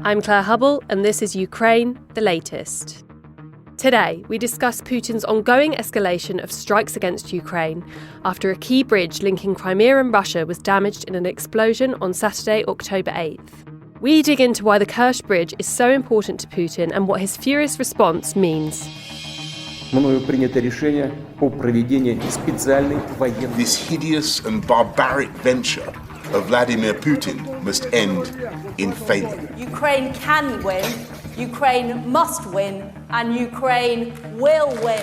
I'm Claire Hubble, and this is Ukraine, the latest. Today, we discuss Putin's ongoing escalation of strikes against Ukraine after a key bridge linking Crimea and Russia was damaged in an explosion on Saturday, October 8th. We dig into why the Kerch Bridge is so important to Putin and what his furious response means. This hideous and barbaric venture of Vladimir Putin must end in failure. Ukraine can win, Ukraine must win, and Ukraine will win.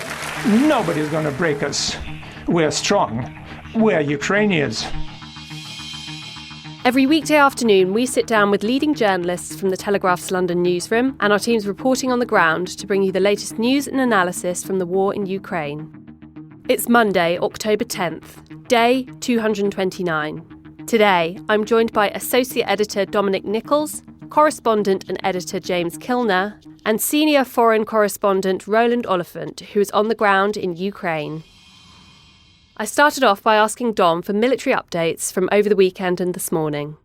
Nobody's going to break us. We're strong. We're Ukrainians. Every weekday afternoon, we sit down with leading journalists from the Telegraph's London newsroom and our teams reporting on the ground to bring you the latest news and analysis from the war in Ukraine. It's Monday, October 10th, day 229. Today, I'm joined by Associate Editor Dominic Nichols, Correspondent and Editor James Kilner, and Senior Foreign Correspondent Roland Oliphant, who is on the ground in Ukraine. I started off by asking Dom for military updates from over the weekend and this morning.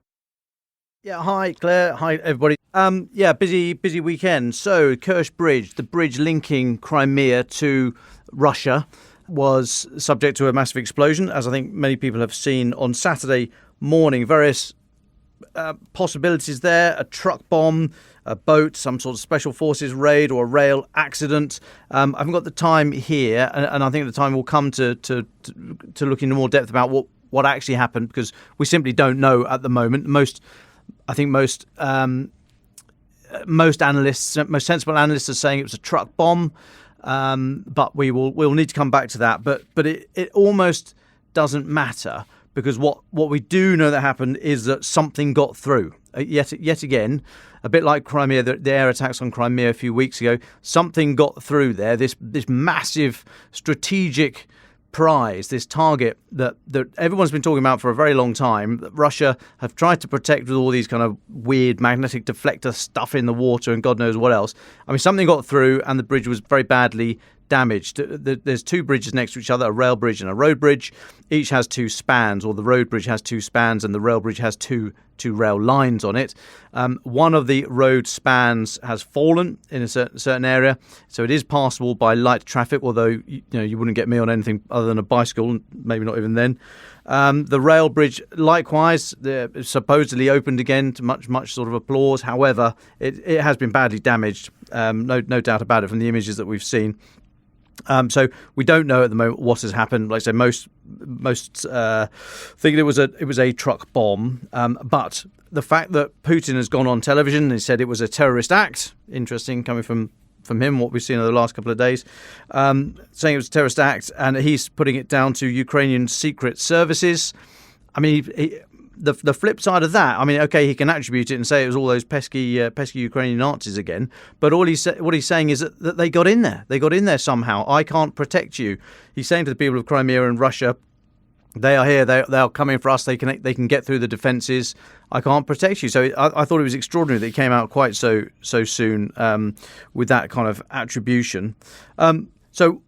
Yeah, hi Claire, hi everybody. Busy weekend. So Kerch Bridge, the bridge linking Crimea to Russia, was subject to a massive explosion, as I think many people have seen on Saturday morning. Various possibilities there: a truck bomb, a boat, some sort of special forces raid, or a rail accident. I haven't got the time here, and I think the time will come to look into more depth about what actually happened, because we simply don't know at the moment. Most analysts, most sensible analysts, are saying it was a truck bomb, but we'll need to come back to that. But it almost doesn't matter, because what we do know that happened is that something got through. Yet again, a bit like Crimea, the air attacks on Crimea a few weeks ago, something got through there. This massive strategic prize, this target that everyone's been talking about for a very long time, that Russia have tried to protect with all these kind of weird magnetic deflector stuff in the water and God knows what else. I mean, something got through and the bridge was very badly damaged. There's two bridges next to each other, a rail bridge and a road bridge. Each has two spans, or the road bridge has two spans and the rail bridge has two rail lines on it. One of the road spans has fallen in a certain area, so it is passable by light traffic, although you wouldn't get me on anything other than a bicycle, maybe not even then. The rail bridge, likewise, supposedly opened again to much sort of applause. However, it has been badly damaged, no doubt about it, from the images that we've seen. So we don't know at the moment what has happened. Like I say, most think it was a truck bomb. But the fact that Putin has gone on television and he said it was a terrorist act, interesting coming from him, what we've seen over the last couple of days, saying it was a terrorist act, and he's putting it down to Ukrainian secret services. I mean, the flip side of that, I mean, okay, he can attribute it and say it was all those pesky Ukrainian Nazis again, but what he's saying is that they got in there. They got in there somehow. I can't protect you. He's saying to the people of Crimea and Russia, they are here. They are coming for us. They can get through the defences. I can't protect you. So I thought it was extraordinary that he came out quite so soon with that kind of attribution. So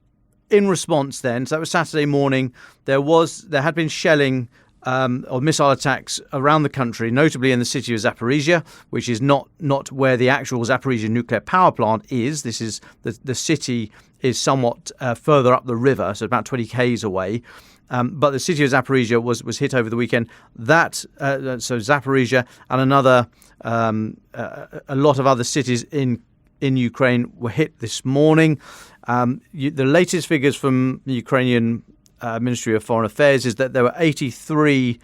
in response, then, so that was Saturday morning. There had been shelling or missile attacks around the country, notably in the city of Zaporizhia, which is not where the actual Zaporizhia nuclear power plant is. This is the city is somewhat further up the river, so about 20 k's away. But the city of Zaporizhia was hit over the weekend. So Zaporizhia and another a lot of other cities in Ukraine were hit this morning. The latest figures from the Ukrainian Ministry of Foreign Affairs is that there were 83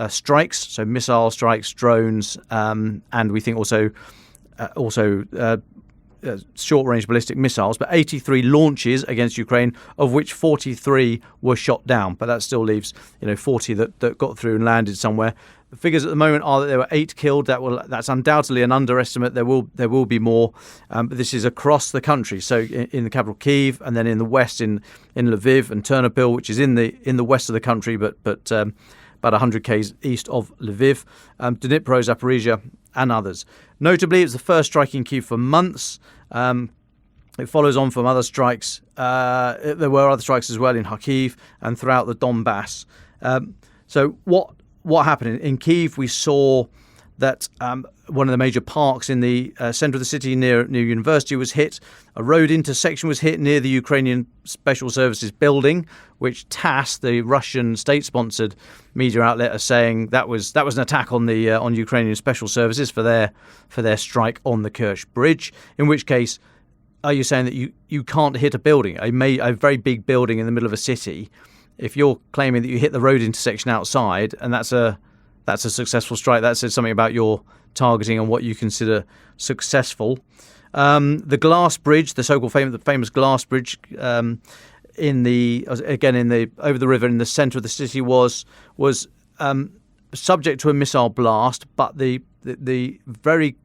strikes, so missile strikes, drones, and we think also short-range ballistic missiles, but 83 launches against Ukraine, of which 43 were shot down. But that still leaves 40 that got through and landed somewhere. The figures at the moment are that there were 8 killed. That's undoubtedly an underestimate. There will be more, but this is across the country. So in the capital Kyiv, and then in the west in Lviv and Ternopil, which is in the west of the country, but about 100 k's east of Lviv, Dnipro, Zaporizhia, and others. Notably, it was the first strike in Kyiv for months. It follows on from other strikes. There were other strikes as well in Kharkiv and throughout the Donbass. So what happened in Kyiv? We saw that one of the major parks in the centre of the city near university was hit. A road intersection was hit near the Ukrainian Special Services building, which TASS, the Russian state-sponsored media outlet, are saying that was an attack on the on Ukrainian Special Services for their strike on the Kerch Bridge. In which case, are you saying that you can't hit a building, a very big building in the middle of a city, if you're claiming that you hit the road intersection outside, and that's a successful strike? That says something about your targeting and what you consider successful. The glass bridge, the so-called famous glass bridge, over the river in the centre of the city was subject to a missile blast, but the very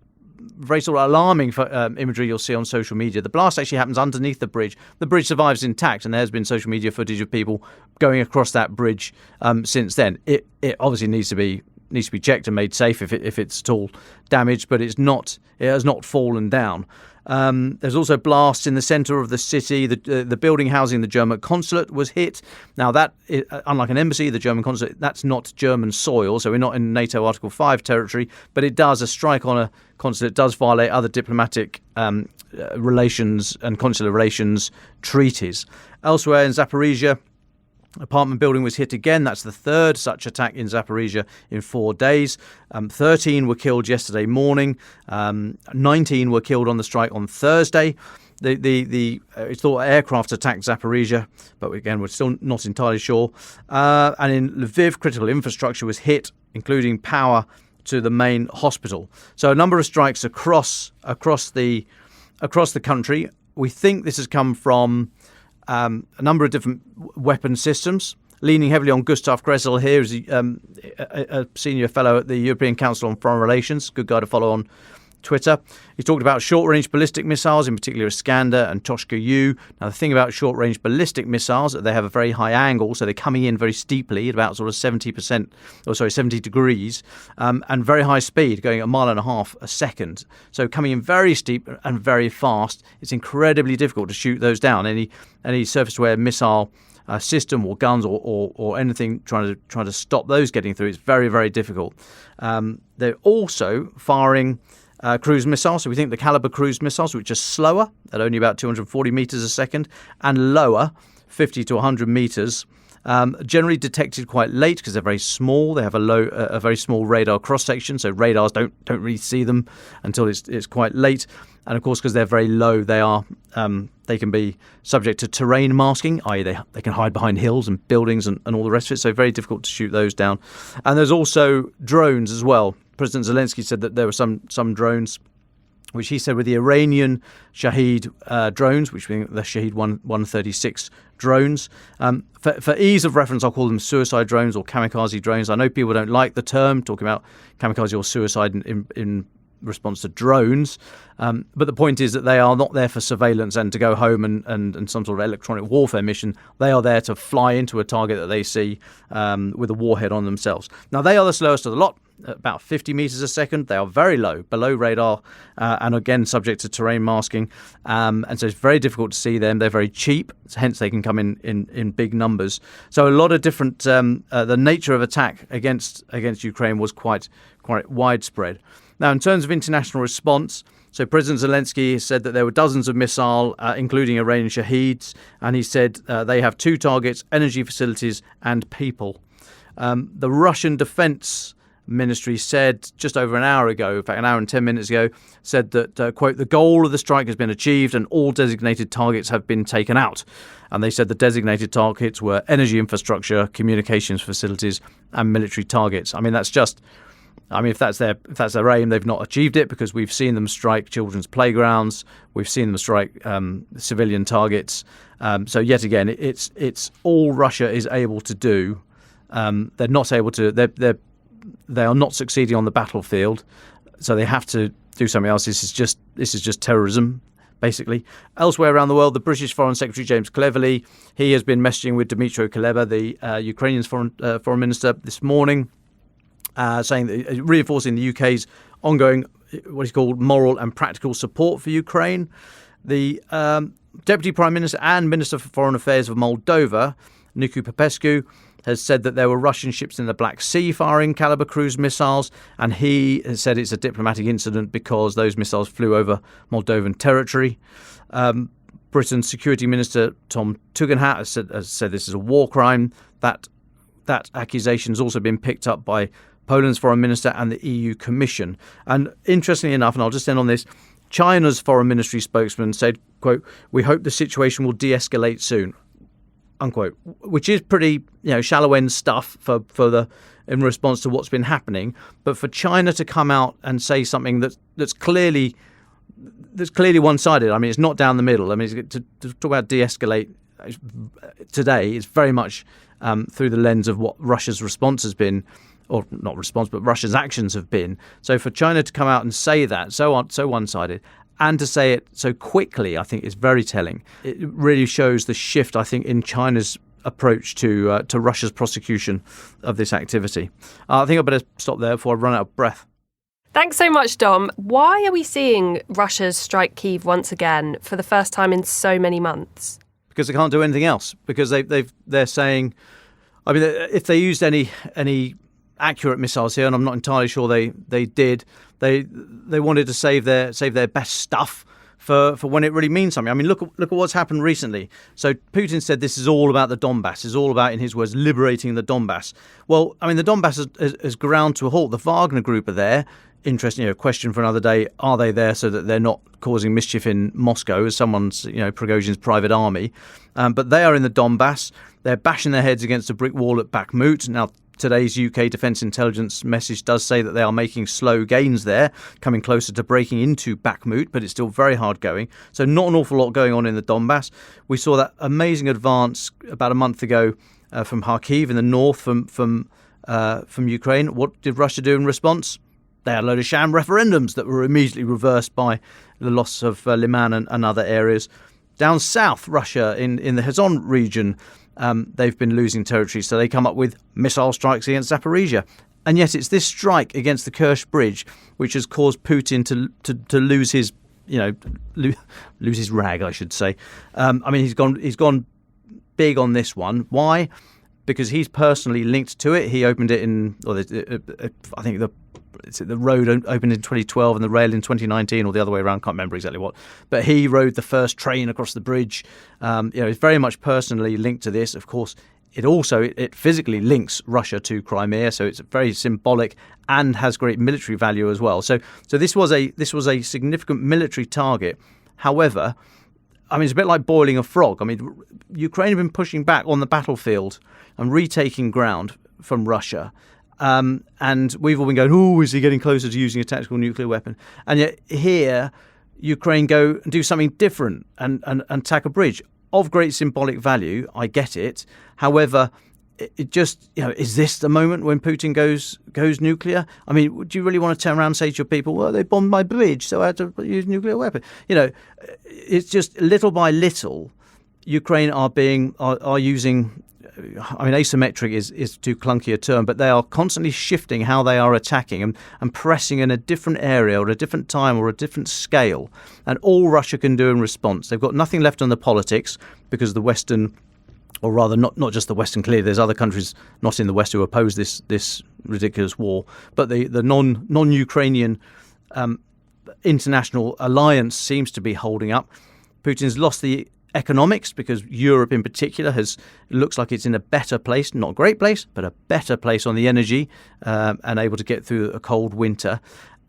sort of alarming imagery you'll see on social media. The blast actually happens underneath the bridge. The bridge survives intact, and there's been social media footage of people going across that bridge since then. It obviously needs to be checked and made safe if it's at all damaged, but it has not fallen down. There's also blasts in the centre of the city. The building housing the German consulate was hit. Now, that, unlike an embassy, the German consulate, that's not German soil, so we're not in NATO Article 5 territory, but a strike on a consulate does violate other diplomatic relations and consular relations treaties. Elsewhere in Zaporizhia, apartment building was hit again. That's the third such attack in Zaporizhia in 4 days. 13 were killed yesterday morning. 19 were killed on the strike on Thursday. It's thought aircraft attacked Zaporizhia, but again, we're still not entirely sure. And in Lviv, critical infrastructure was hit, including power to the main hospital. So a number of strikes across the country. We think this has come from a number of different weapon systems. Leaning heavily on Gustav Gressel here is a senior fellow at the European Council on Foreign Relations, good guy to follow on Twitter. He talked about short-range ballistic missiles, in particular Iskander and Toshka-U. Now, the thing about short-range ballistic missiles, they have a very high angle, so they're coming in very steeply at about sort of 70 degrees, and very high speed, going 1.5 miles a second. So coming in very steep and very fast, it's incredibly difficult to shoot those down. Any surface-to-air missile system or guns or anything trying to stop those getting through, it's very, very difficult. They're also firing cruise missiles. So we think the Caliber cruise missiles, which are slower at only about 240 meters a second and lower, 50 to 100 meters, generally detected quite late because they're very small. They have a very small radar cross section, so radars don't really see them until it's quite late. And of course, because they're very low, they can be subject to terrain masking, i.e. they can hide behind hills and buildings and all the rest of it. So very difficult to shoot those down. And there's also drones as well. President Zelensky said that there were some drones, which he said were the Iranian Shahed drones, which we think the Shahed 136 drones. For ease of reference, I'll call them suicide drones or kamikaze drones. I know people don't like the term, talking about kamikaze or suicide in response to drones. But the point is that they are not there for surveillance and to go home and some sort of electronic warfare mission. They are there to fly into a target that they see with a warhead on themselves. Now, they are the slowest of the lot, about 50 meters a second. They are very low, below radar, and again, subject to terrain masking. And so it's very difficult to see them. They're very cheap, hence they can come in big numbers. So a lot of different, the nature of attack against Ukraine was quite widespread. Now, in terms of international response, so President Zelensky said that there were dozens of missiles, including Iranian Shaheds, and he said they have 2 targets, energy facilities and people. The Russian Defense Ministry said just over an hour ago, in fact an hour and 10 minutes ago, said that, quote, the goal of the strike has been achieved and all designated targets have been taken out. And they said the designated targets were energy infrastructure, communications facilities and military targets. I mean, if that's their aim, they've not achieved it, because we've seen them strike children's playgrounds, we've seen them strike civilian targets. So yet again, it's all Russia is able to do. They're not able to. They are not succeeding on the battlefield, so they have to do something else. This is just terrorism, basically. Elsewhere around the world, the British Foreign Secretary James Cleverly, he has been messaging with Dmytro Kuleba, the Ukrainian foreign minister, this morning, saying that, reinforcing the UK's ongoing, what is called moral and practical support for Ukraine. The Deputy Prime Minister and Minister for Foreign Affairs of Moldova, Nicu Popescu, has said that there were Russian ships in the Black Sea firing Caliber cruise missiles, and he has said it's a diplomatic incident because those missiles flew over Moldovan territory. Britain's Security Minister Tom Tugendhat has said this is a war crime. That accusation has also been picked up by Poland's Foreign Minister and the EU Commission. And interestingly enough, and I'll just end on this, China's Foreign Ministry spokesman said, quote, "We hope the situation will de-escalate soon," unquote, which is pretty, shallow end stuff in response to what's been happening. But for China to come out and say something that's clearly one-sided. I mean, it's not down the middle. I mean, to talk about de-escalate today is very much through the lens of what Russia's response has been, or not response, but Russia's actions have been. So for China to come out and say that so one-sided, and to say it so quickly, I think is very telling. It really shows the shift, I think, in China's approach to Russia's prosecution of this activity. I think I better stop there before I run out of breath. Thanks so much, Dom. Why are we seeing Russia strike Kyiv once again for the first time in so many months? Because they can't do anything else. Because they're saying, I mean, if they used any accurate missiles here, and I'm not entirely sure they did, they wanted to save their best stuff for when it really means something. I mean, look at what's happened recently. So Putin said this is all about the Donbass. It's all about, in his words, liberating the Donbass. Well, I mean, the Donbass has ground to a halt. The Wagner group are there. Interesting, a question for another day. Are they there so that they're not causing mischief in Moscow as someone's, Prigozhin's private army? But they are in the Donbass. They're bashing their heads against a brick wall at Bakhmut. Now, today's UK Defence Intelligence message does say that they are making slow gains there, coming closer to breaking into Bakhmut, but it's still very hard going. So not an awful lot going on in the Donbass. We saw that amazing advance about a month ago from Kharkiv in the north from Ukraine. What did Russia do in response? They had a load of sham referendums that were immediately reversed by the loss of Liman and other areas. Down south, Russia, in the Kherson region, they've been losing territory, so they come up with missile strikes against Zaporizhia. And yet it's this strike against the Kerch Bridge which has caused Putin to lose his, lose his rag, I should say. I mean, he's gone big on this one. Why? Because he's personally linked to it. He opened it I think the road opened in 2012 and the rail in 2019, or the other way around, can't remember exactly what. But he rode the first train across the bridge. He's very much personally linked to this. Of course, it physically links Russia to Crimea, so it's very symbolic and has great military value as well. So this was a significant military target. However, I mean, it's a bit like boiling a frog. I mean, Ukraine have been pushing back on the battlefield and retaking ground from Russia. And we've all been going, oh, is he getting closer to using a tactical nuclear weapon? And yet here, Ukraine go and do something different and attack a bridge of great symbolic value. I get it. However, it just, is this the moment when Putin goes nuclear? I mean, would you really want to turn around and say to your people, well, they bombed my bridge, so I had to use a nuclear weapon? It's just little by little, Ukraine are using, I mean, asymmetric is too clunky a term, but they are constantly shifting how they are attacking and pressing in a different area or a different time or a different scale. And all Russia can do in response, they've got nothing left on the politics because the Western, or rather not just the Western, clearly there's other countries not in the West who oppose this ridiculous war, but the non-Ukrainian international alliance seems to be holding up. Putin's lost the economics because Europe in particular looks like it's in a better place, not a great place, but a better place on the energy and able to get through a cold winter.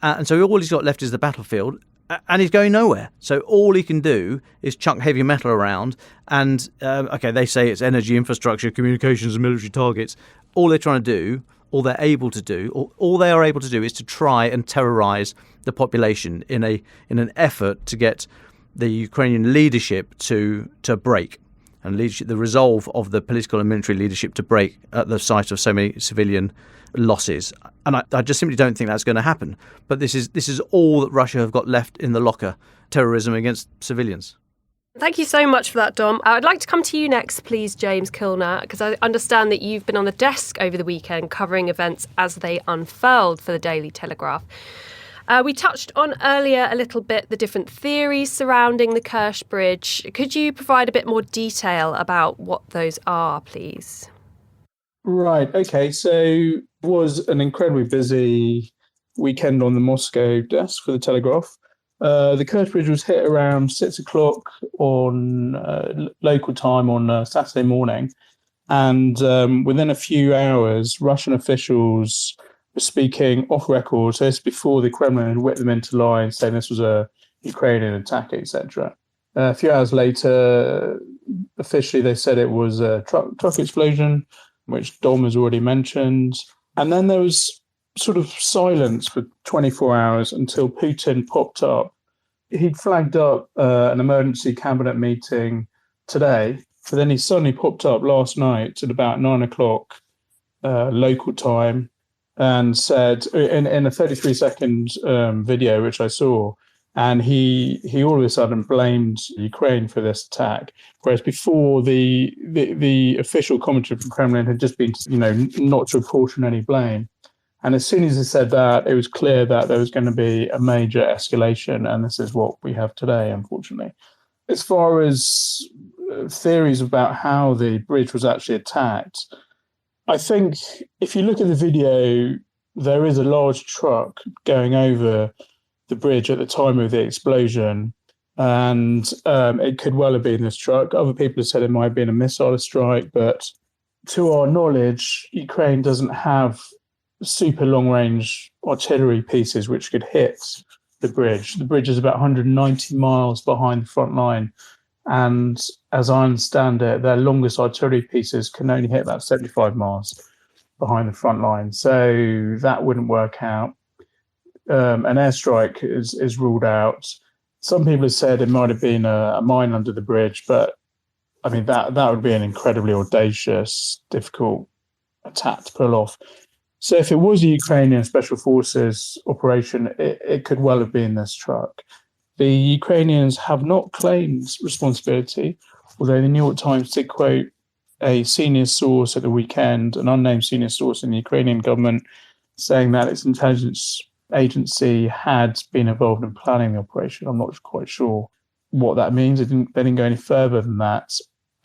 And so all he's got left is the battlefield, and he's going nowhere. So all he can do is chuck heavy metal around and, they say it's energy infrastructure, communications and military targets. All they're trying to do, all they're able to do, all they are able to do is to try and terrorize the population in an effort to get the Ukrainian leadership to break, and the resolve of the political and military leadership to break at the sight of so many civilian losses. And I just simply don't think that's going to happen. But this is all that Russia have got left in the locker: terrorism against civilians. Thank you so much for that, Dom. I'd like to come to you next, please, James Kilner, because I understand that you've been on the desk over the weekend covering events as they unfurled for the Daily Telegraph. We touched on earlier a little bit the different theories surrounding the Kerch Bridge. Could you provide a bit more detail about what those are, please? Right. Okay. So it was an incredibly busy weekend on the Moscow desk for the Telegraph. The Kerch Bridge was hit around 6 o'clock on local time on Saturday morning. And within a few hours, Russian officials were speaking off record. So this before the Kremlin had whipped them into line, saying this was a Ukrainian attack, etc. A few hours later, officially they said it was a truck explosion, which Dom has already mentioned. And then there was sort of silence for 24 hours until Putin popped up. He'd flagged up an emergency cabinet meeting today, but then he suddenly popped up last night at about 9 o'clock local time and said in a 33-second video, which I saw, and he all of a sudden blamed Ukraine for this attack, whereas before the official commentary from Kremlin had just been, not to apportion any blame. And as soon as he said that, it was clear that there was going to be a major escalation, and this is what we have today, unfortunately. As far as theories about how the bridge was actually attacked, I think if you look at the video, there is a large truck going over the bridge at the time of the explosion, and it could well have been this truck. Other people have said it might have been a missile strike, but to our knowledge, Ukraine doesn't have super long-range artillery pieces which could hit the bridge. The bridge is about 190 miles behind the front line, and as I understand it, their longest artillery pieces can only hit about 75 miles behind the front line, so that wouldn't work out. An airstrike is ruled out. Some people have said it might have been a mine under the bridge, but I mean that would be an incredibly audacious, difficult attack to pull off. So if it was a Ukrainian Special Forces operation, it could well have been this truck. The Ukrainians have not claimed responsibility, although the New York Times did quote a senior source at the weekend, an unnamed senior source in the Ukrainian government, saying that its intelligence agency had been involved in planning the operation. I'm not quite sure what that means. They didn't go any further than that.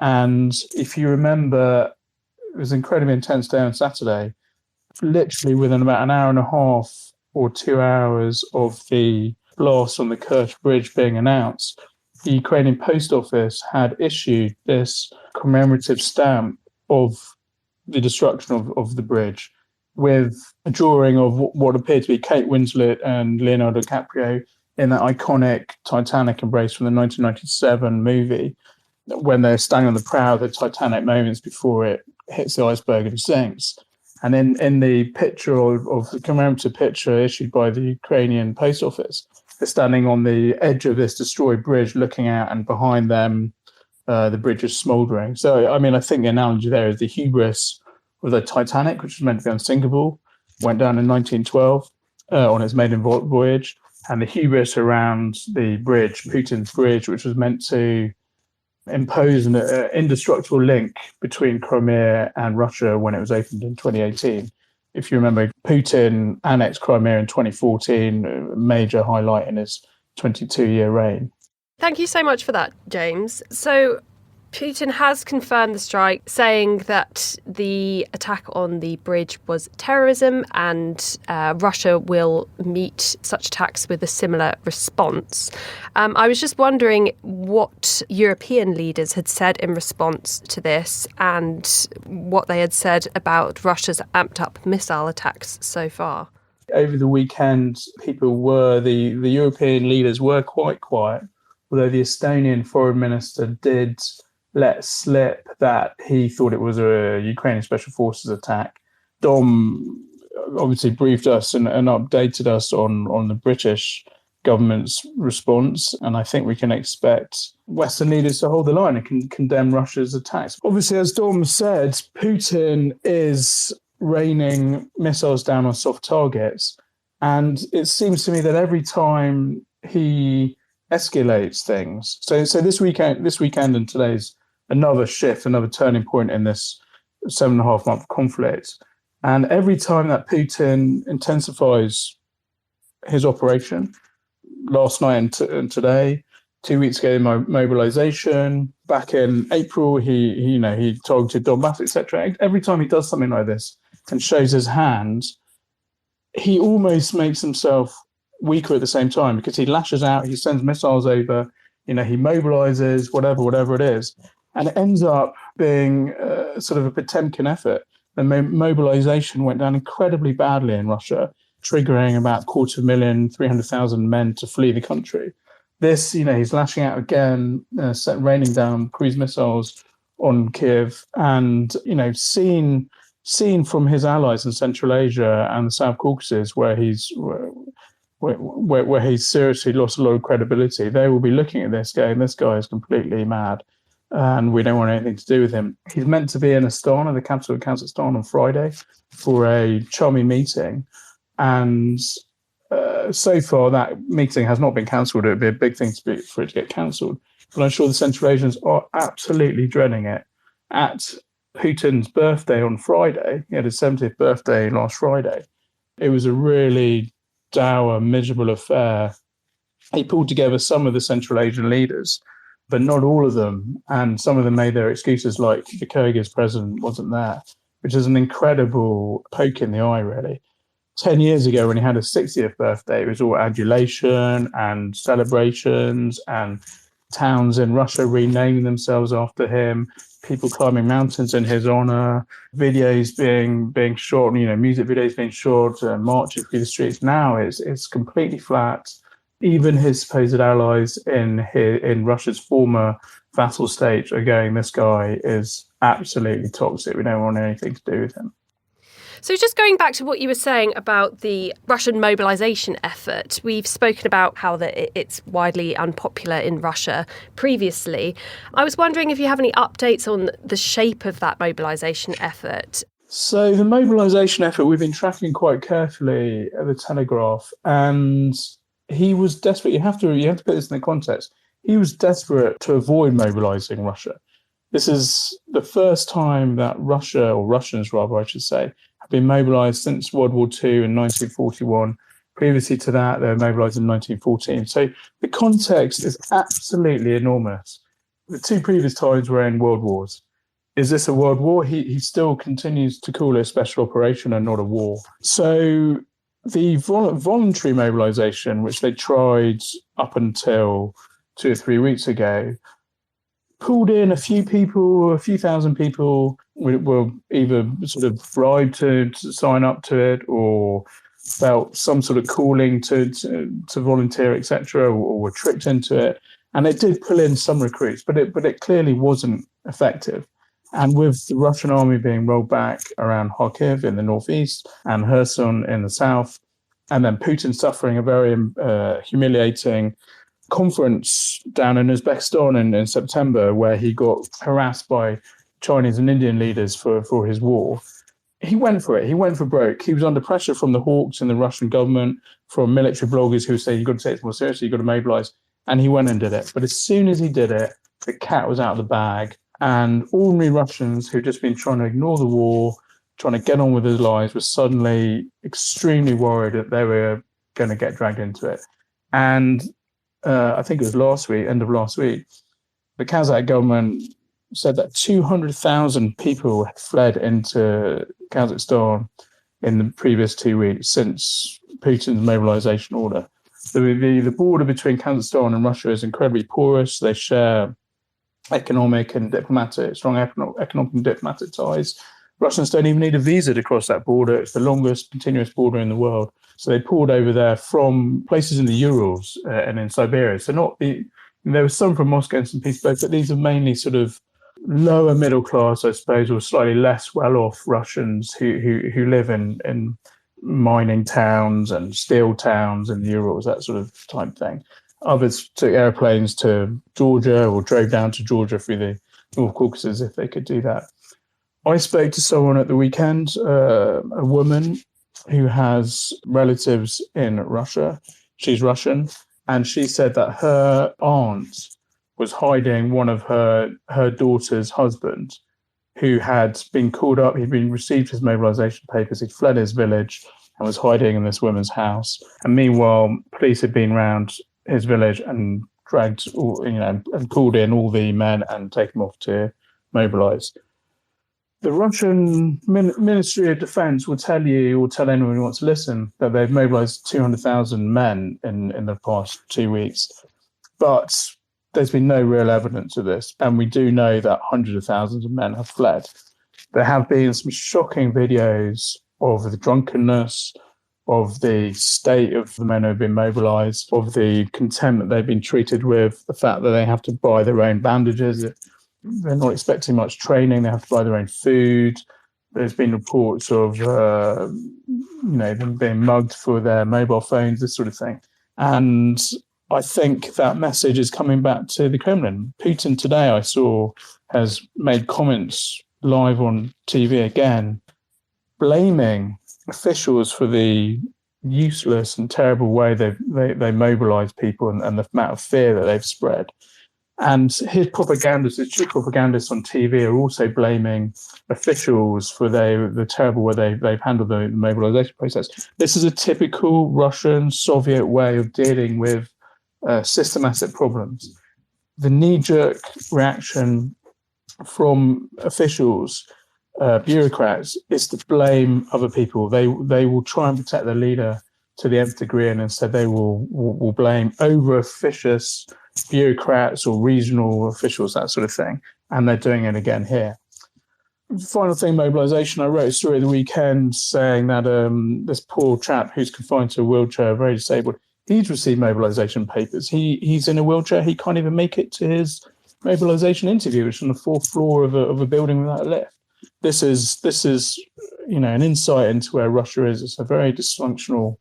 And if you remember, it was an incredibly intense day on Saturday. Literally within about an hour and a half or 2 hours of the blast on the Kerch Bridge being announced, the Ukrainian Post Office had issued this commemorative stamp of the destruction of the bridge with a drawing of what appeared to be Kate Winslet and Leonardo DiCaprio in that iconic Titanic embrace from the 1997 movie, when they're standing on the prow of the Titanic moments before it hits the iceberg and sinks. And in the picture of the commemorative picture issued by the Ukrainian Post Office, they're standing on the edge of this destroyed bridge looking out, and behind them, the bridge is smouldering. So, I mean, I think the analogy there is the hubris of the Titanic, which was meant to be unsinkable, went down in 1912 on its maiden voyage, and the hubris around the bridge, Putin's bridge, which was meant to impose an indestructible link between Crimea and Russia when it was opened in 2018. If you remember, Putin annexed Crimea in 2014, a major highlight in his 22-year reign. Thank you so much for that, James. So Putin has confirmed the strike, saying that the attack on the bridge was terrorism, and Russia will meet such attacks with a similar response. I was just wondering what European leaders had said in response to this, and what they had said about Russia's amped up missile attacks so far. Over the weekend, the European leaders were quite quiet, although the Estonian foreign minister did let slip that he thought it was a Ukrainian Special Forces attack. Dom obviously briefed us and updated us on the British government's response, and I think we can expect Western leaders to hold the line and condemn Russia's attacks. Obviously, as Dom said, Putin is raining missiles down on soft targets, and it seems to me that every time he escalates things, so this weekend and today's another shift, another turning point in this 7.5-month conflict. And every time that Putin intensifies his operation, last night and today, 2 weeks ago, mobilization. Back in April, he targeted Donbass, etc. Every time he does something like this and shows his hand, he almost makes himself weaker at the same time, because he lashes out, he sends missiles over, he mobilizes, whatever it is. And it ends up being sort of a Potemkin effort. The mobilization went down incredibly badly in Russia, triggering about 250,000, 300,000 men to flee the country. This, he's lashing out again, raining down cruise missiles on Kiev, and, seen from his allies in Central Asia and the South Caucasus, where he's seriously lost a lot of credibility. They will be looking at this going, this guy is completely mad, and we don't want anything to do with him. He's meant to be in Astana, the capital of Kazakhstan, on Friday for a chummy meeting, and so far that meeting has not been cancelled. It would be a big thing for it to get cancelled, but I'm sure the Central Asians are absolutely dreading it. At Putin's birthday on Friday, he had his 70th birthday last Friday, it was a really dour, miserable affair. He pulled together some of the Central Asian leaders, but not all of them, and some of them made their excuses, like the Kyrgyz president wasn't there, which is an incredible poke in the eye, really. 10 years ago, when he had his 60th birthday, it was all adulation and celebrations, and towns in Russia renaming themselves after him, people climbing mountains in his honor, videos being shot, music videos being shot, marching through the streets. Now it's completely flat. Even his supposed allies in Russia's former vassal state are going, this guy is absolutely toxic. We don't want anything to do with him. So just going back to what you were saying about the Russian mobilization effort, we've spoken about how it's widely unpopular in Russia previously. I was wondering if you have any updates on the shape of that mobilization effort. So the mobilization effort we've been tracking quite carefully at the Telegraph, and he was desperate. You have to put this in the context. He was desperate to avoid mobilizing Russia. This is the first time that Russia, or Russians rather, I should say, have been mobilized since World War II in 1941. Previously to that, they were mobilized in 1914. So the context is absolutely enormous. The two previous times were in world wars. Is this a world war? He still continues to call it a special operation and not a war. So the voluntary mobilization, which they tried up until 2 or 3 weeks ago, pulled in a few thousand people were either sort of bribed to sign up to it, or felt some sort of calling to volunteer, etc., or were tricked into it. And it did pull in some recruits, but it clearly wasn't effective. And with the Russian army being rolled back around Kharkiv in the northeast and Kherson in the south, and then Putin suffering a very humiliating conference down in Uzbekistan in September, where he got harassed by Chinese and Indian leaders for his war. He went for it. He went for broke. He was under pressure from the hawks in the Russian government, from military bloggers who say, you've got to take it more seriously, you've got to mobilize. And he went and did it. But as soon as he did it, the cat was out of the bag. And ordinary Russians who'd just been trying to ignore the war, trying to get on with their lives, were suddenly extremely worried that they were going to get dragged into it. And I think it was end of last week, the Kazakh government said that 200,000 people had fled into Kazakhstan in the previous 2 weeks since Putin's mobilization order. The border between Kazakhstan and Russia is incredibly porous. They share strong economic and diplomatic ties. Russians don't even need a visa to cross that border. It's the longest continuous border in the world. So they poured over there from places in the Urals and in Siberia. So there was some from Moscow and St. Petersburg, but these are mainly sort of lower middle class, I suppose, or slightly less well-off Russians who live in mining towns and steel towns in the Urals, that sort of type thing. Others took airplanes to Georgia or drove down to Georgia through the North Caucasus if they could do that. I spoke to someone at the weekend, a woman who has relatives in Russia. She's Russian, and she said that her aunt was hiding one of her daughter's husband, who had been called up. He'd received his mobilization papers. He'd fled his village and was hiding in this woman's house. And meanwhile, police had been around his village and dragged, and called in all the men and taken them off to mobilise. The Russian Ministry of Defence will tell you, or tell anyone who wants to listen, that they've mobilised 200,000 men in the past 2 weeks. But there's been no real evidence of this. And we do know that hundreds of thousands of men have fled. There have been some shocking videos of the drunkenness, of the state of the men who have been mobilised, of the contempt that they've been treated with, the fact that they have to buy their own bandages. They're not expecting much training. They have to buy their own food. There's been reports of, them being mugged for their mobile phones, this sort of thing. And I think that message is coming back to the Kremlin. Putin today, I saw, has made comments live on TV again, blaming officials for the useless and terrible way they mobilise people and the amount of fear that they've spread. And his propagandists, his true propagandists on TV, are also blaming officials for the terrible way they've handled the mobilization process. This is a typical Russian Soviet way of dealing with systematic problems. The knee-jerk reaction from officials, bureaucrats, is to blame other people. They will try and protect their leader to the nth degree, and instead they will blame over-officious bureaucrats or regional officials, that sort of thing. And they're doing it again here. Final thing, mobilisation. I wrote a story the weekend saying that this poor chap who's confined to a wheelchair, very disabled, he's received mobilisation papers. He's in a wheelchair. He can't even make it to his mobilisation interview, which is on the 4th floor of a building without a lift. This is an insight into where Russia is. It's a very dysfunctional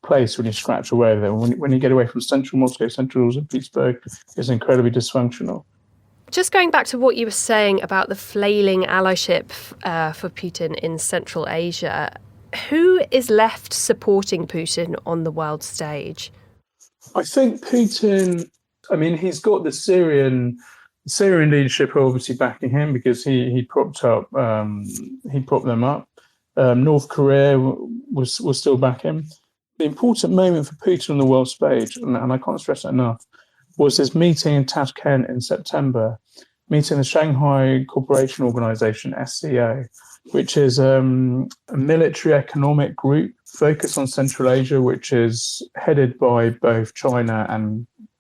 place when you scratch away there. When you get away from central Moscow, central St. Petersburg is incredibly dysfunctional. Just going back to what you were saying about the flailing allyship for Putin in Central Asia, who is left supporting Putin on the world stage? I think Putin, he's got the Syrian leadership are obviously backing him because he propped them up. North Korea will still back him. The important moment for Putin on the world stage, and I can't stress that enough, was his meeting in Tashkent in September, meeting the Shanghai Cooperation Organization, SCO, which is a military economic group focused on Central Asia, which is headed by both China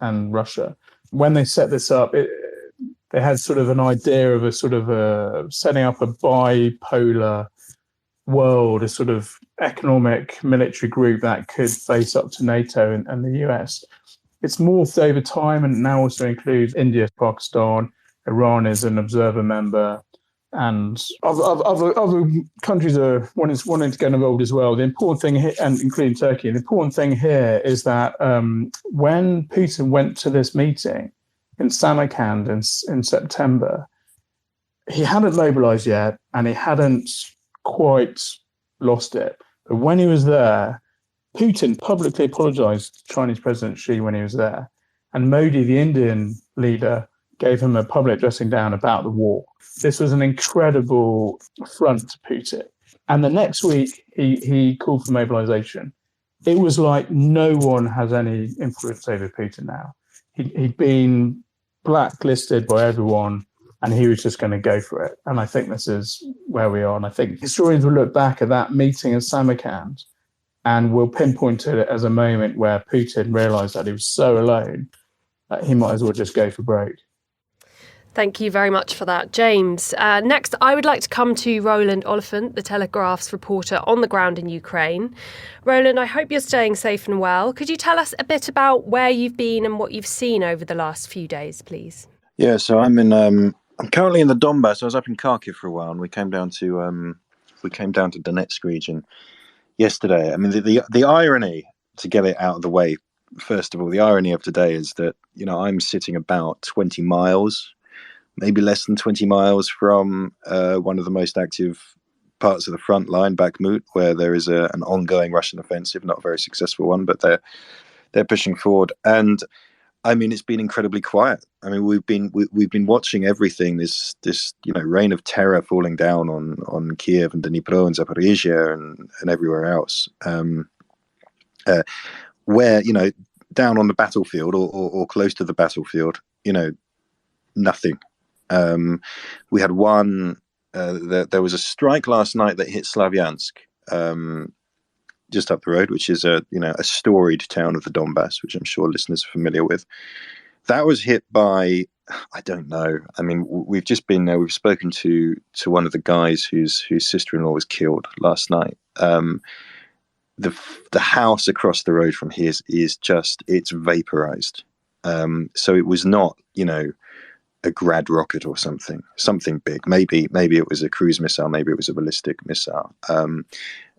and Russia. When they set this up, they had sort of an idea of setting up a bipolar world, a sort of economic military group that could face up to NATO and the US. It's morphed over time and now also includes India, Pakistan, Iran is an observer member, and other countries are wanting to get involved as well. The important thing here, and including Turkey, the important thing here is that when Putin went to this meeting in Samarkand in September, he hadn't mobilized yet and he hadn't quite lost it. But when he was there, Putin publicly apologized to Chinese President Xi when he was there. And Modi, the Indian leader, gave him a public dressing down about the war. This was an incredible affront to Putin. And the next week, he called for mobilization. It was like no one has any influence over Putin now. He'd been blacklisted by everyone, and he was just going to go for it. And I think this is where we are. And I think historians will look back at that meeting in Samarkand and will pinpoint it as a moment where Putin realised that he was so alone that he might as well just go for broke. Thank you very much for that, James. Next, I would like to come to Roland Oliphant, the Telegraph's reporter on the ground in Ukraine. Roland, I hope you're staying safe and well. Could you tell us a bit about where you've been and what you've seen over the last few days, please? Yeah, so I'm currently in the Donbass. I was up in Kharkiv for a while, and we came down to Donetsk region yesterday. I mean, the irony, to get it out of the way, first of all, the irony of today is that, I'm sitting about 20 miles, maybe less than 20 miles from one of the most active parts of the front line, Bakhmut, where there is an ongoing Russian offensive, not a very successful one, but they're pushing forward. And it's been incredibly quiet. We've been watching everything. This rain of terror falling down on Kiev and Dnipro and Zaporizhia and everywhere else, where down on the battlefield or close to the battlefield, nothing. We had one. There was a strike last night that hit Slavyansk, just up the road, which is a storied town of the Donbass, which I'm sure listeners are familiar with. That was hit by, I don't know. I mean, we've just been there. We've spoken to one of the guys whose sister-in-law was killed last night. The house across the road from his is it's vaporized. So it was not, a Grad rocket or something big. Maybe it was a cruise missile. Maybe it was a ballistic missile.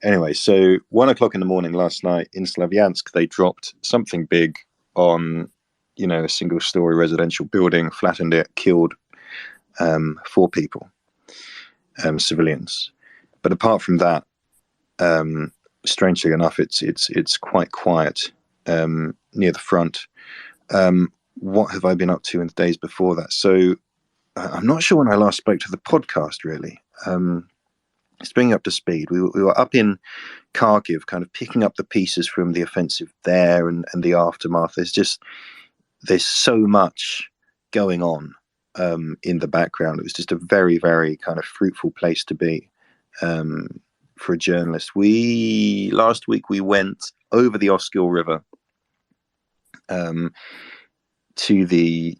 Anyway, so 1 o'clock in the morning last night in Slavyansk, they dropped something big on, a single-story residential building, flattened it, killed 4 people, civilians. But apart from that, strangely enough, it's quite quiet near the front. What have I been up to in the days before that? So I'm not sure when I last spoke to the podcast, really. Just bringing up to speed. We were up in Kharkiv, kind of picking up the pieces from the offensive there and the aftermath. There's so much going on in the background. It was just a very, very kind of fruitful place to be for a journalist. Last week we went over the Oskil River to the,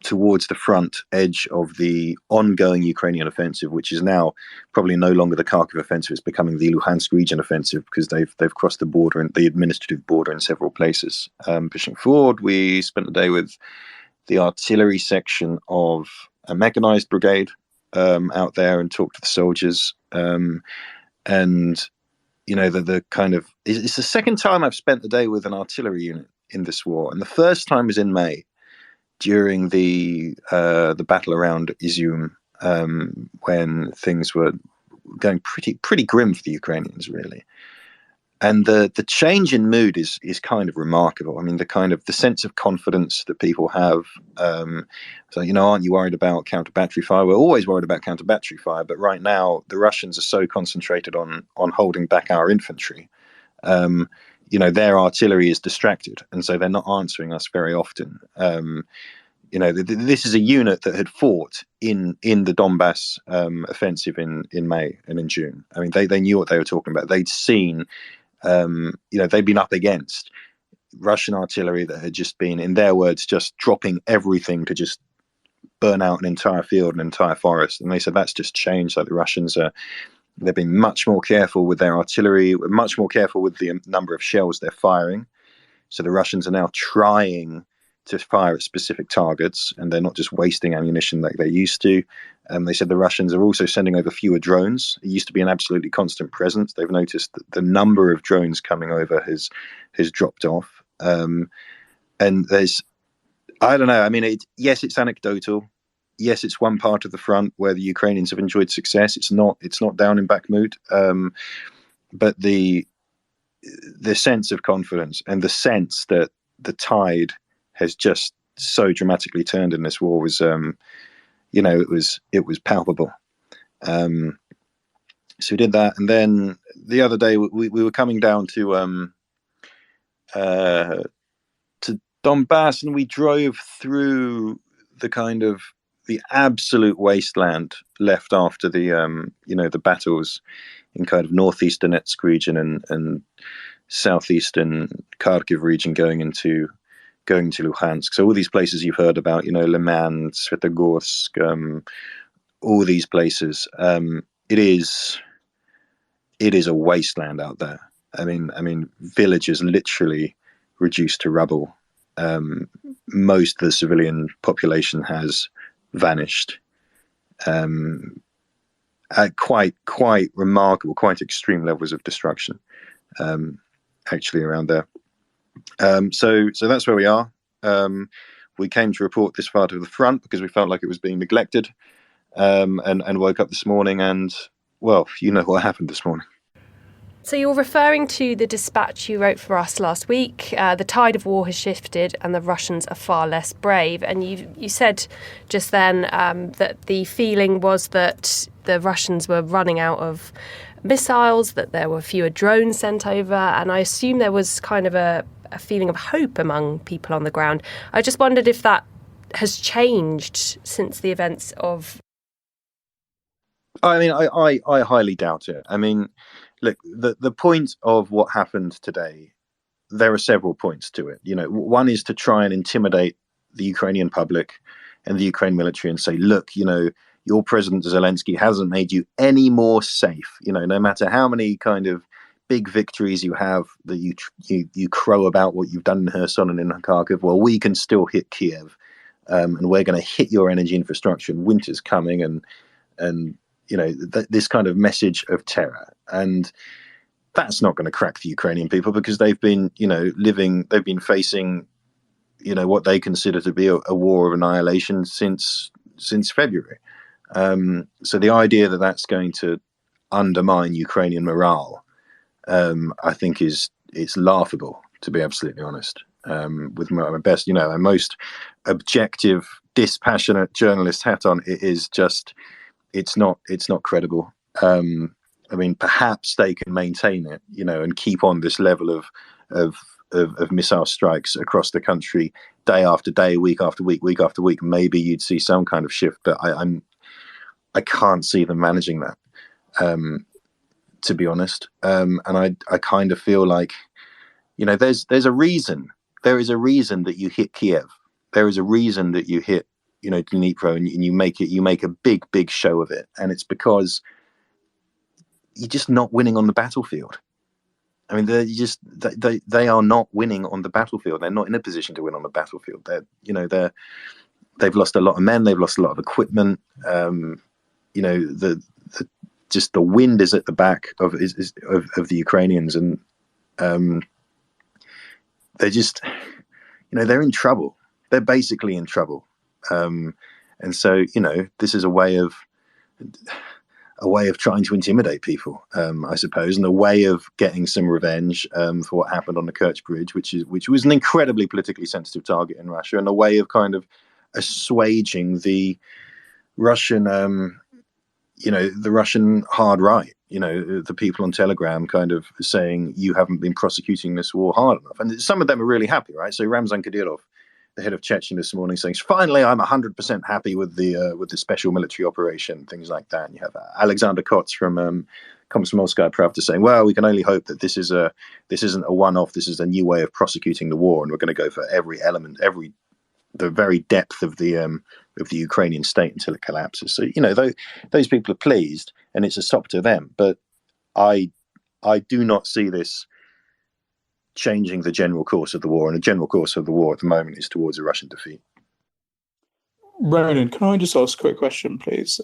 towards the front edge of the ongoing Ukrainian offensive, which is now probably no longer the Kharkiv offensive. It's becoming the Luhansk region offensive because they've crossed the border and the administrative border in several places. Pushing forward, we spent the day with the artillery section of a mechanized brigade out there and talked to the soldiers. And the kind of, it's the second time I've spent the day with an artillery unit in this war, and the first time was in May during the battle around Izium, when things were going pretty grim for the Ukrainians, really. And the change in mood is kind of remarkable. I mean, the sense of confidence that people have. So, aren't you worried about counter battery fire? We're always worried about counter battery fire, but right now the Russians are so concentrated on holding back our infantry. Their artillery is distracted, and so they're not answering us very often. This is a unit that had fought in the Donbass offensive in May and in June. I mean, they knew what they were talking about. They'd seen, they'd been up against Russian artillery that had just been, in their words, just dropping everything to just burn out an entire field, an entire forest. And they said that's just changed. Like the Russians they've been much more careful with their artillery, much more careful with the number of shells they're firing. So the Russians are now trying to fire at specific targets, and they're not just wasting ammunition like they used to. They said the Russians are also sending over fewer drones. It used to be an absolutely constant presence. They've noticed that the number of drones coming over has dropped off. And there's, I don't know. I mean, yes, it's anecdotal. Yes, it's one part of the front where the Ukrainians have enjoyed success. It's not down in Bakhmut, but the sense of confidence and the sense that the tide has just so dramatically turned in this war was, it was palpable. So we did that, and then the other day we were coming down to Donbass, and we drove through the absolute wasteland left after the battles in kind of northeastern Donetsk region and southeastern Kharkiv region going into Luhansk. So all these places you've heard about, Liman, Svetogorsk, all these places. It is a wasteland out there. I mean, villages literally reduced to rubble. Most of the civilian population has vanished. At quite remarkable, quite extreme levels of destruction, actually around there. So that's where we are. We came to report this part of the front because we felt like it was being neglected, and woke up this morning and, well, you know what happened this morning. So you're referring to the dispatch you wrote for us last week. The tide of war has shifted and the Russians are far less brave. And you said just then that the feeling was that the Russians were running out of missiles, that there were fewer drones sent over. And I assume there was kind of a a feeling of hope among people on the ground. I just wondered if that has changed since the events of... I mean, I highly doubt it. I mean, look, the point of what happened today, there are several points to it. One is to try and intimidate the Ukrainian public and the Ukraine military and say, look, your President Zelensky hasn't made you any more safe. No matter how many kind of big victories you have that you crow about what you've done in Kherson and in Kharkiv, well, we can still hit Kiev, and we're going to hit your energy infrastructure, and winter's coming, and this kind of message of terror. And that's not going to crack the Ukrainian people, because they've been facing what they consider to be a war of annihilation since February. So the idea that that's going to undermine Ukrainian morale, I think it's laughable, to be absolutely honest. With my best, and most objective, dispassionate journalist hat on, it's not credible. I mean, perhaps they can maintain it, and keep on this level of missile strikes across the country, day after day, week after week, week after week. Maybe you'd see some kind of shift, but I can't see them managing that, to be honest. And I kind of feel like, there's a reason. There is a reason that you hit Kiev. There is a reason that you hit, Dnipro, and you make a big show of it. And it's because you're just not winning on the battlefield. I mean, they are not winning on the battlefield. They're not in a position to win on the battlefield. They've lost a lot of men. They've lost a lot of equipment. Just the wind is at the back of the Ukrainians, and they're just, they're in trouble. They're basically in trouble. And so, this is a way of trying to intimidate people, I suppose, and a way of getting some revenge for what happened on the Kerch Bridge, which was an incredibly politically sensitive target in Russia, and a way of kind of assuaging the Russian, the Russian hard right, the people on Telegram kind of saying, you haven't been prosecuting this war hard enough. And some of them are really happy, right? So Ramzan Kadyrov, the head of Chechen, this morning, saying, finally, I'm 100% happy with the special military operation, things like that. And you have Alexander Kots from Komsomolskaya Pravda saying, well, we can only hope that this isn't a one-off. This is a new way of prosecuting the war, and we're going to go for every element, the very depth of the Ukrainian state until it collapses. So those people are pleased, and it's a sop to them. But I do not see this changing the general course of the war, and the general course of the war at the moment is towards a Russian defeat. Ronan, can I just ask a quick question, please?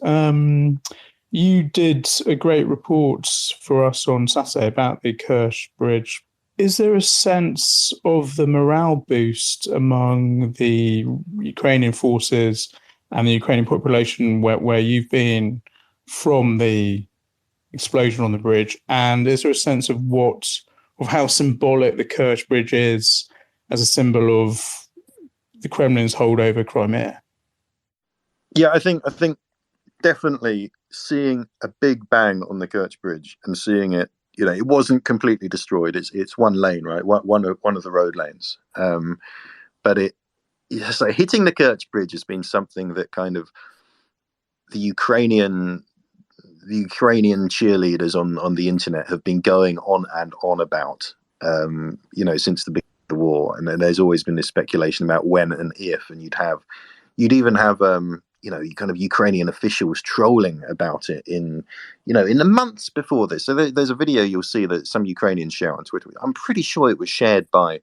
You did a great report for us on Saturday about the Kerch Bridge. Is there a sense of the morale boost among the Ukrainian forces and the Ukrainian population where you've been from the explosion on the bridge? And is there a sense of how symbolic the Kerch Bridge is as a symbol of the Kremlin's hold over Crimea? Yeah, I think definitely seeing a big bang on the Kerch Bridge and seeing it, it wasn't completely destroyed. It's one lane, right? One of the road lanes. But so hitting the Kerch Bridge has been something that kind of the Ukrainian cheerleaders on the internet have been going on and on about, since the beginning of the war. And then there's always been this speculation about when and if, and you'd even have kind of Ukrainian officials trolling about it in the months before this. So there's a video you'll see that some Ukrainians share on Twitter. I'm pretty sure it was shared by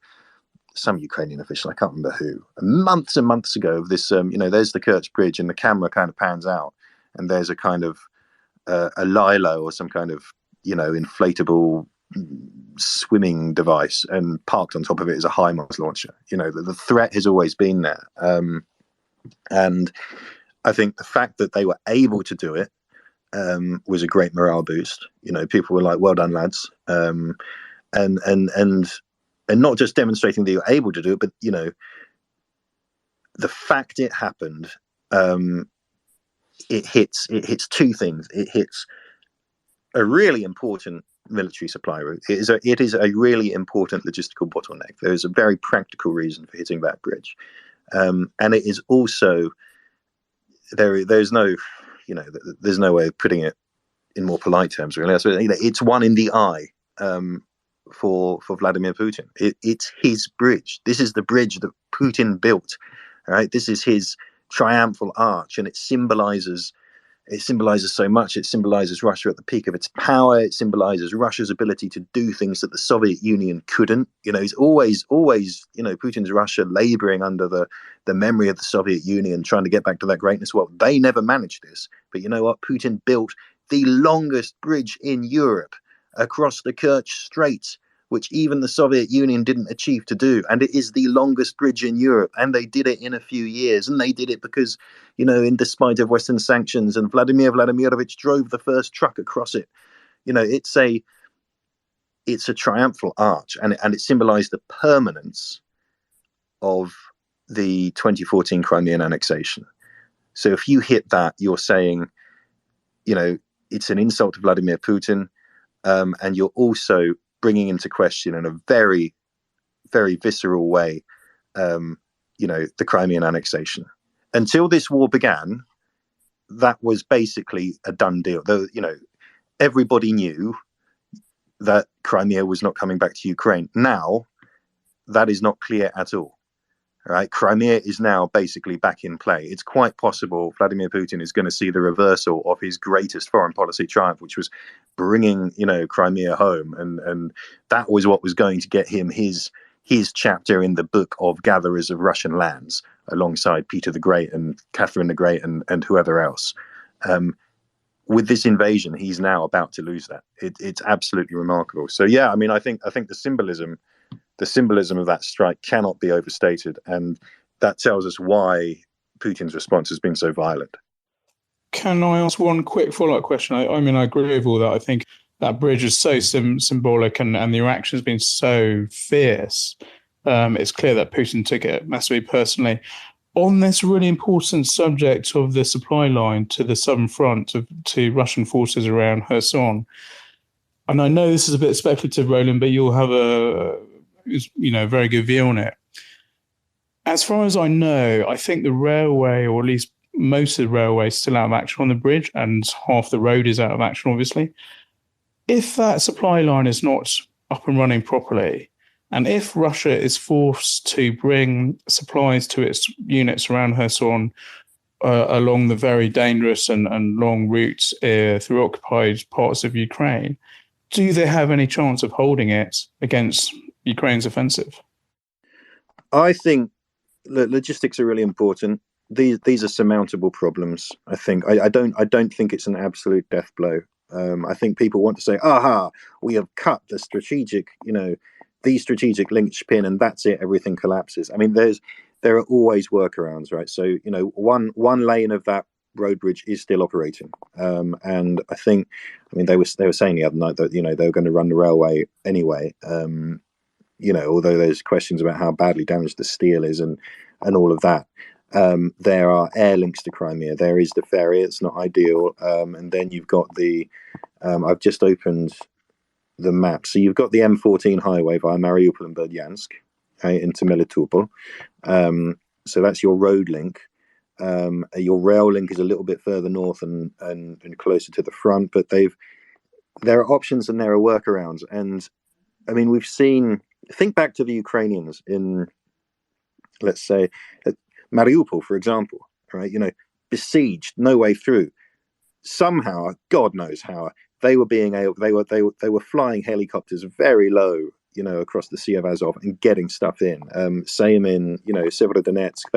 some Ukrainian official, I can't remember who, months and months ago, of this, there's the Kerch Bridge, and the camera kind of pans out, and there's a kind of a lilo or some kind of, inflatable swimming device, and parked on top of it is a HIMARS launcher. The threat has always been there. And I think the fact that they were able to do it was a great morale boost. People were like, well done, lads. And not just demonstrating that you're able to do it, but, the fact it happened, it hits two things. It hits a really important military supply route. It is a really important logistical bottleneck. There is a very practical reason for hitting that bridge, and it is also there's no there's no way of putting it in more polite terms, really. So, it's one in the eye for Vladimir Putin. It's his bridge. This is the bridge that Putin built. Right. This is his triumphal arch, and it symbolizes so much. It symbolizes Russia at the peak of its power. It symbolizes Russia's ability to do things that the Soviet Union couldn't. He's always, Putin's Russia laboring under the memory of the Soviet Union, trying to get back to that greatness. Well, they never managed this. But you know what? Putin built the longest bridge in Europe across the Kerch Strait, which even the Soviet Union didn't achieve to do. And it is the longest bridge in Europe. And they did it in a few years. And they did it because, in despite of Western sanctions, and Vladimir Vladimirovich drove the first truck across it. It's a triumphal arch, and it symbolized the permanence of the 2014 Crimean annexation. So if you hit that, you're saying, it's an insult to Vladimir Putin, and you're also bringing into question in a very, very visceral way, the Crimean annexation. Until this war began, that was basically a done deal. Though, everybody knew that Crimea was not coming back to Ukraine. Now, that is not clear at all. Right? Crimea is now basically back in play. It's quite possible Vladimir Putin is going to see the reversal of his greatest foreign policy triumph, which was bringing, Crimea home, and that was what was going to get him his chapter in the book of gatherers of Russian lands, alongside Peter the Great and Catherine the Great and whoever else. With this invasion, he's now about to lose that. It's absolutely remarkable. So yeah, I think the symbolism of that strike cannot be overstated, and that tells us why Putin's response has been so violent. Can I ask one quick follow-up question? I agree with all that. I think that bridge is so symbolic, and the reaction has been so fierce. It's clear that Putin took it massively personally. On this really important subject of the supply line to the southern front, to Russian forces around Kherson, and I know this is a bit speculative, Roland, but you'll have a very good view on it. As far as I know, I think the railway, or at least most of the railway, is still out of action on the bridge, and half the road is out of action, obviously. If that supply line is not up and running properly, and if Russia is forced to bring supplies to its units around Kherson along the very dangerous and long routes through occupied parts of Ukraine, do they have any chance of holding it against Ukraine's offensive? I think the logistics are really important. These are surmountable problems. I think I don't think it's an absolute death blow. I think people want to say, "Aha, we have cut the strategic linchpin, and that's it. Everything collapses." There are always workarounds, right? So one lane of that road bridge is still operating, and I think they were saying the other night that they were going to run the railway anyway. Although there's questions about how badly damaged the steel is and all of that. There are air links to Crimea. There is the ferry. It's not ideal. And then you've got I've just opened the map. So you've got the M14 highway via Mariupol and Berdyansk into Melitopol. So that's your road link. Your rail link is a little bit further north and closer to the front, but there are options and there are workarounds. And we've seen, think back to the Ukrainians in, let's say, Mariupol, for example, right? Besieged, no way through. Somehow, God knows how, they were flying helicopters very low, across the Sea of Azov and getting stuff in. Same in, Severodonetsk.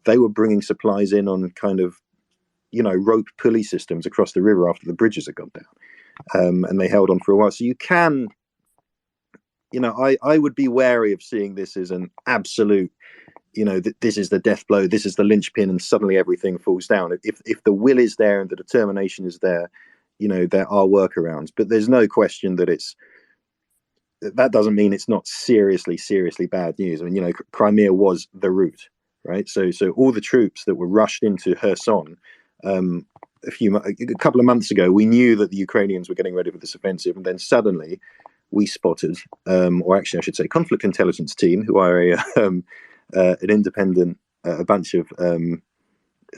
They were bringing supplies in on kind of, rope pulley systems across the river after the bridges had gone down, and they held on for a while. So you can. I would be wary of seeing this as an absolute, this is the death blow, this is the linchpin, and suddenly everything falls down. If the will is there and the determination is there, there are workarounds. But there's no question that that doesn't mean it's not seriously bad news. Crimea was the route, right? So all the troops that were rushed into Kherson, a couple of months ago, we knew that the Ukrainians were getting ready for this offensive, and then suddenly we spotted, or actually I should say, conflict intelligence team, who are an independent, a bunch of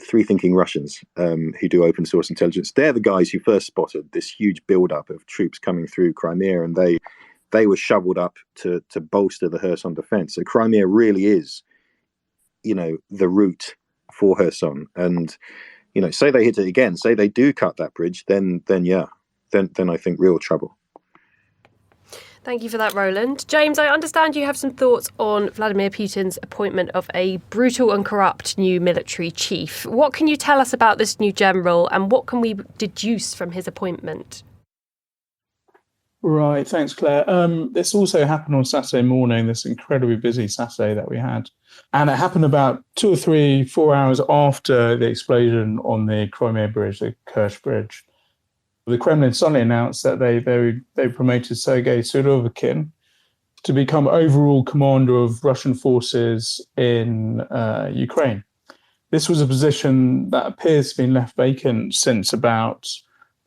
free-thinking Russians who do open source intelligence. They're the guys who first spotted this huge build-up of troops coming through Crimea, and they were shoveled up to bolster the Kherson defense. So Crimea really is, the route for Kherson. And say they hit it again, say they do cut that bridge, then I think real trouble. Thank you for that, Roland. James, I understand you have some thoughts on Vladimir Putin's appointment of a brutal and corrupt new military chief. What can you tell us about this new general, and what can we deduce from his appointment? Right, thanks, Claire. This also happened on Saturday morning, this incredibly busy Saturday that we had. And it happened about 2 or 3, 4 hours after the explosion on the Crimea Bridge, the Kerch Bridge. The Kremlin suddenly announced that they promoted Sergei Surovikin to become overall commander of Russian forces in Ukraine. This was a position that appears to have been left vacant since about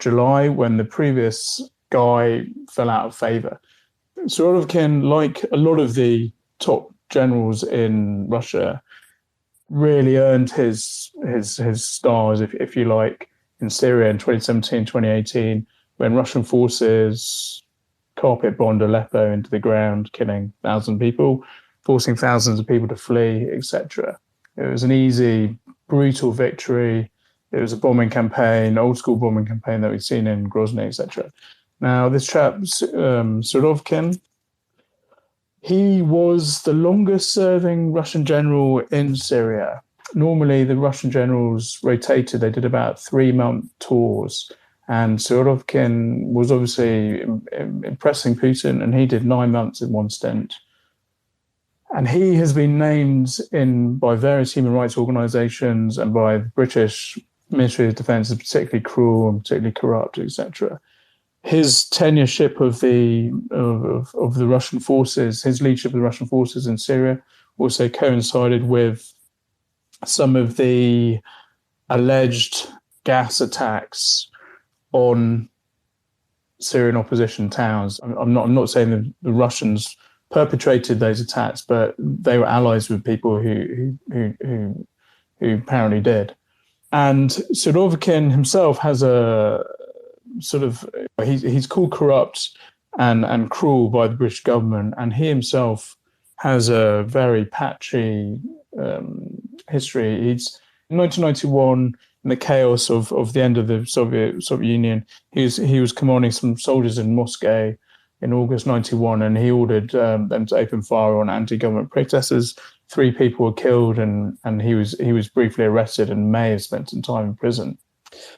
July, when the previous guy fell out of favour. Surovikin, like a lot of the top generals in Russia, really earned his stars, if you like, in Syria in 2017, 2018, when Russian forces carpet bombed Aleppo into the ground, killing 1,000 people, forcing thousands of people to flee, etc. It was an easy, brutal victory. It was a bombing campaign, old school bombing campaign that we'd seen in Grozny, etc. Now, this chap, Surovikin, he was the longest serving Russian general in Syria. Normally, the Russian generals rotated. They did about 3-month tours. And Surovikin was obviously impressing Putin, and he did 9 months in one stint. And he has been named by various human rights organisations and by the British Ministry of Defence as particularly cruel and particularly corrupt, etc. His tenureship of the Russian forces, his leadership of the Russian forces in Syria, also coincided with some of the alleged gas attacks on Syrian opposition towns. I'm not saying that the Russians perpetrated those attacks, but they were allies with people who apparently did. And Surovikin himself has a sort of, he's called corrupt and cruel by the British government, and he himself has a very patchy history. He's in 1991, in the chaos of the end of the Soviet Union, he was commanding some soldiers in Moscow in August 91, and he ordered them to open fire on anti-government protesters. 3 people were killed, and he was briefly arrested and may have spent some time in prison.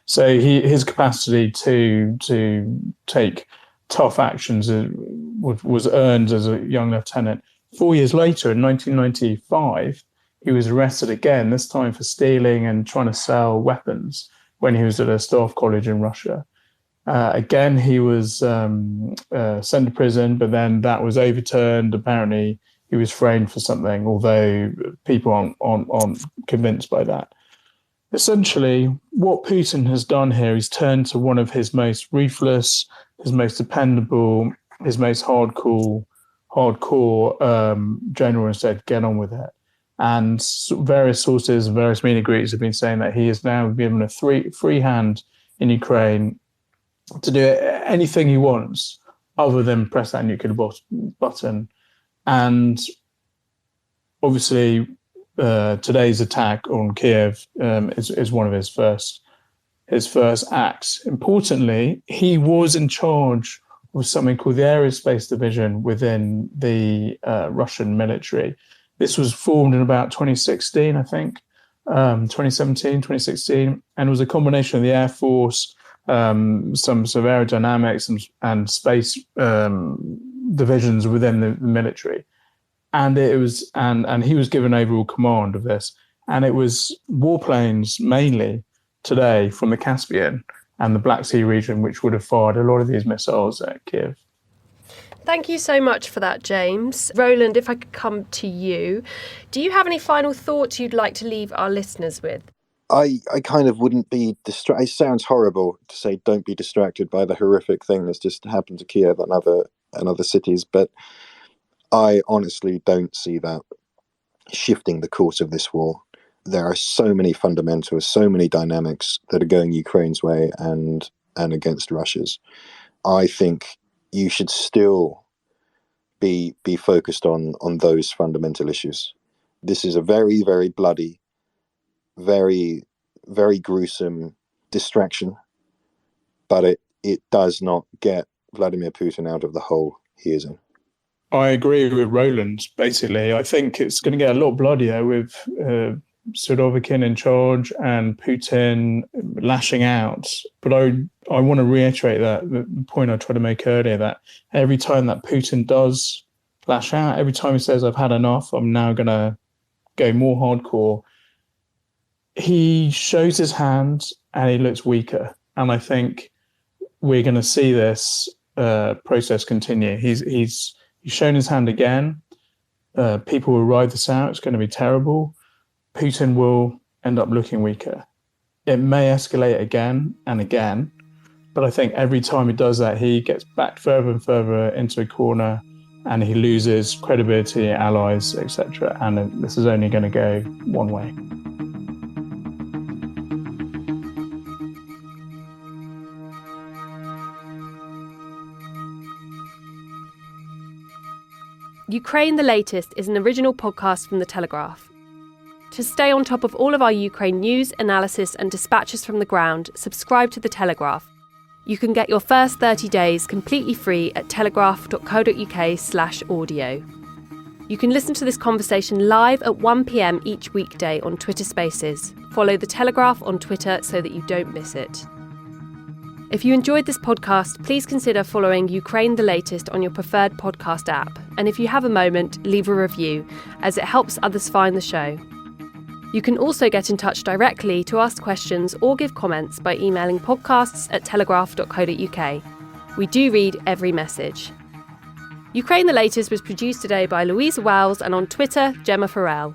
So his capacity to take tough actions was earned as a young lieutenant. 4 years later, in 1995, he was arrested again, this time for stealing and trying to sell weapons when he was at a staff college in Russia. Again, he was sent to prison, but then that was overturned. Apparently, he was framed for something, although people aren't convinced by that. Essentially, what Putin has done here is turned to one of his most ruthless, his most dependable, his most hardcore general and said, get on with it. And various sources, various media groups have been saying that he is now given a free hand in Ukraine to do anything he wants other than press that nuclear button. And obviously, today's attack on Kiev is one of his first acts. Importantly, he was in charge of something called the Aerospace Division within the Russian military. This was formed in about 2016, I think, 2017, 2016, and was a combination of the Air Force, some sort of aerodynamics and space divisions within the military. And it was, and he was given overall command of this. And it was warplanes mainly today from the Caspian and the Black Sea region, which would have fired a lot of these missiles at Kiev. Thank you so much for that, James. Roland, if I could come to you, do you have any final thoughts you'd like to leave our listeners with? I kind of wouldn't be distracted. It sounds horrible to say don't be distracted by the horrific thing that's just happened to Kiev and other cities, but I honestly don't see that shifting the course of this war. There are so many fundamentals, so many dynamics that are going Ukraine's way and against Russia's. I think you should still be focused on those fundamental issues. This is a very, very bloody, very, very gruesome distraction, but it does not get Vladimir Putin out of the hole he is in. I agree with Roland, basically. I think it's going to get a lot bloodier with Surovikin in charge and Putin lashing out. But I want to reiterate the point I tried to make earlier, that every time that Putin does lash out, every time he says, I've had enough, I'm now going to go more hardcore, he shows his hand and he looks weaker. And I think we're going to see this process continue. He's shown his hand again. People will ride this out. It's going to be terrible. Putin will end up looking weaker. It may escalate again and again, but I think every time he does that, he gets backed further and further into a corner and he loses credibility, allies, etc. And this is only going to go one way. Ukraine the Latest is an original podcast from The Telegraph. To stay on top of all of our Ukraine news, analysis and dispatches from the ground, subscribe to The Telegraph. You can get your first 30 days completely free at telegraph.co.uk/audio. You can listen to this conversation live at 1 p.m. each weekday on Twitter Spaces. Follow The Telegraph on Twitter so that you don't miss it. If you enjoyed this podcast, please consider following Ukraine the Latest on your preferred podcast app. And if you have a moment, leave a review, as it helps others find the show. You can also get in touch directly to ask questions or give comments by emailing podcasts@telegraph.co.uk. We do read every message. Ukraine the Latest was produced today by Louisa Wells and on Twitter, Gemma Farrell.